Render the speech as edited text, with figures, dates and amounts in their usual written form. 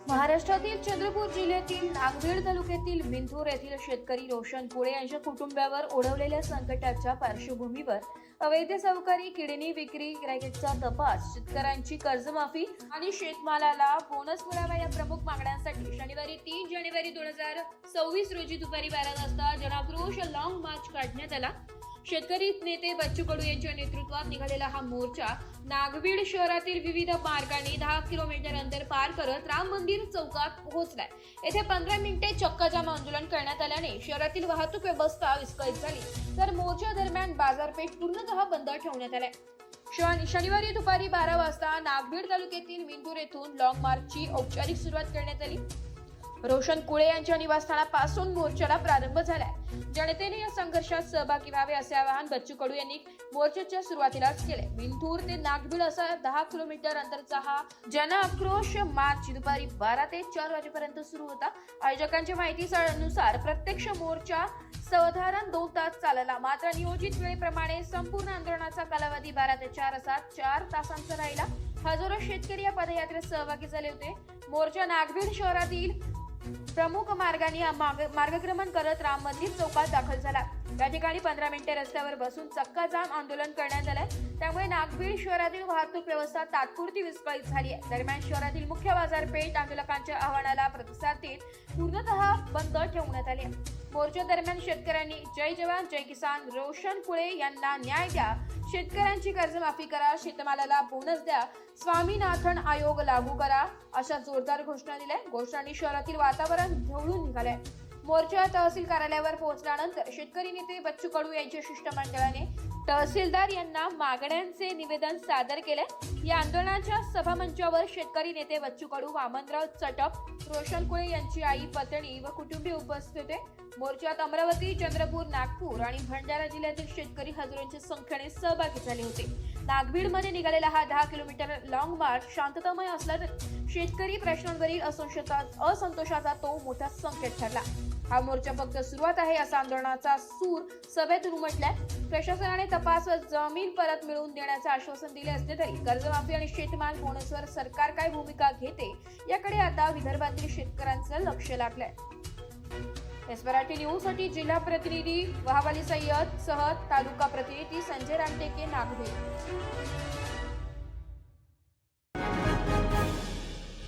महाराष्ट्रातील चंद्रपूर जिल्ह्यातील नागभीड तालुक्यातील मिंथूर येथील शेतकरी रोशन कुळे यांच्या कुटुंबावर ओढवलेल्या संकटाच्या पार्श्वभूमीवर अवैध सावकारी, किडनी विक्री, गिऱ्हाईकाचा तपास, शेतकऱ्यांची कर्जमाफी आणि शेतमालाला बोनस मिळावा या प्रमुख मागण्यांसाठी शनिवारी 3 जानेवारी 2026 रोजी दुपारी 12 वाजता जनाक्रोश लॉंग मार्च काढण्यात आला। शेतकरी नेते बच्चू कडू यांच्या नेतृत्वात निघालेला हा मोर्चा नागभीड शहरातील विविध मार्गांनी 10 किलोमीटर अंतर पार करत राम मंदिर चौकात पोहोचलाय। येथे 15 मिनिटे चक्काजाम आंदोलन करण्यात आल्याने शहरातील वाहतूक व्यवस्था विस्कळीत झाली, तर मोर्चा दरम्यान बाजारपेठ पूर्णतः बंद ठेवण्यात आली। शनिवारी दुपारी 12 वाजता नागभीड तालुक्यातील मिंथूर येथून लॉंग मार्चची औपचारिक सुरुवात करण्यात आली। रोशन कुळे यांच्या निवासस्थानापासून मोर्चाला प्रारंभ झालाय। जनतेने या संघर्षात सहभागी व्हावे असे आवाहन बच्चू कडू यांनी मोर्चाच्या सुरुवातीलाच केले। मिंथूर ते नागभीड असा 10 किलोमीटर अंतरचा हा जन आक्रोश मार्च दुपारी 12 ते 4 वाजेपर्यंत सुरू होता। आयोजकांच्या माहितीनुसार प्रत्यक्ष मोर्चा साधारण 2 तास चालला, मात्र नियोजित वेळेप्रमाणे संपूर्ण आंदोलनाचा कालावधी 12 ते 4 असा 4 तासांचा राहिला। हजारो शेतकरी या पदयात्रेत सहभागी झाले होते। मोर्चा नागभीड शहरातील प्रमुख मार्गाने मार्गक्रमण करत राम मंदिर चौकात दाखल झाला। या ठिकाणी 15 मिनिटे रस्त्यावर बसून चक्काजाम आंदोलन करण्यात आले, त्यामुळे नागभीड शहरातील वाहतूक व्यवस्था तात्पुरती विस्कळीत झाली आहे। दरम्यान शहरातील मुख्य बाजारपेठ आंदोलकांच्या आव्हानाला प्रतिसाद देत पूर्णतः बंद ठेवण्यात आली। मोर्चा दरम्यान शेतकऱ्यांनी जय जवान जय किसान, रोशन कुळे यांना न्याय द्या, शेतकऱ्यांची कर्जमाफी करा, शेतमालाला बोनस द्या, स्वामीनाथन आयोग लागू करा अशा जोरदार घोषणा दिल्या। घोषणांनी शहरातील वातावरण ढवळून निघाले। मोर्चा तहसील कार्यालयावर पोहोचल्यानंतर शेतकरी नेते बच्चू कडू यांच्या शिष्टमंडळाने तहसीलदार यांना मागण्यांचे निवेदन सादर केले। या आंदोलनाच्या सभामंचावर शेतकरी नेते बच्चू कडू, वामनराव चटप, रोशन कुळे यांची आई, पत्नी व कुटुंबीय उपस्थित होते। मोर्चात अमरावती, चंद्रपूर, नागपूर आणि भंडारा जिल्ह्यातील शेतकरी हजारोंच्या संख्येने सहभागी झाले होते। नागभीडमध्ये निघालेला हा 10 किलोमीटर लॉंग मार्च शांततामय असला तरी शेतकरी प्रश्नांवरील असंतोषाचा तो मोठा संकेत ठरला। हा मोर्चा फक्त सुरुवात आहे असा आंदोलनाचा सूर सभेत उमटलाय। प्रशासनाने तपास व जमीन परत मिळवून देण्याचे आश्वासन दिले असले तरी कर्जमाफी आणि शेतमाल बोनसवर सरकार काय भूमिका घेते याकडे आता विदर्भातील शेतकऱ्यांचं लक्ष लागलंय। एस मराठी न्यूज साठी जिल्हा प्रतिनिधी वहावाली सय्यद सह तालुका प्रतिनिधी संजय रामटेके, नागभीड।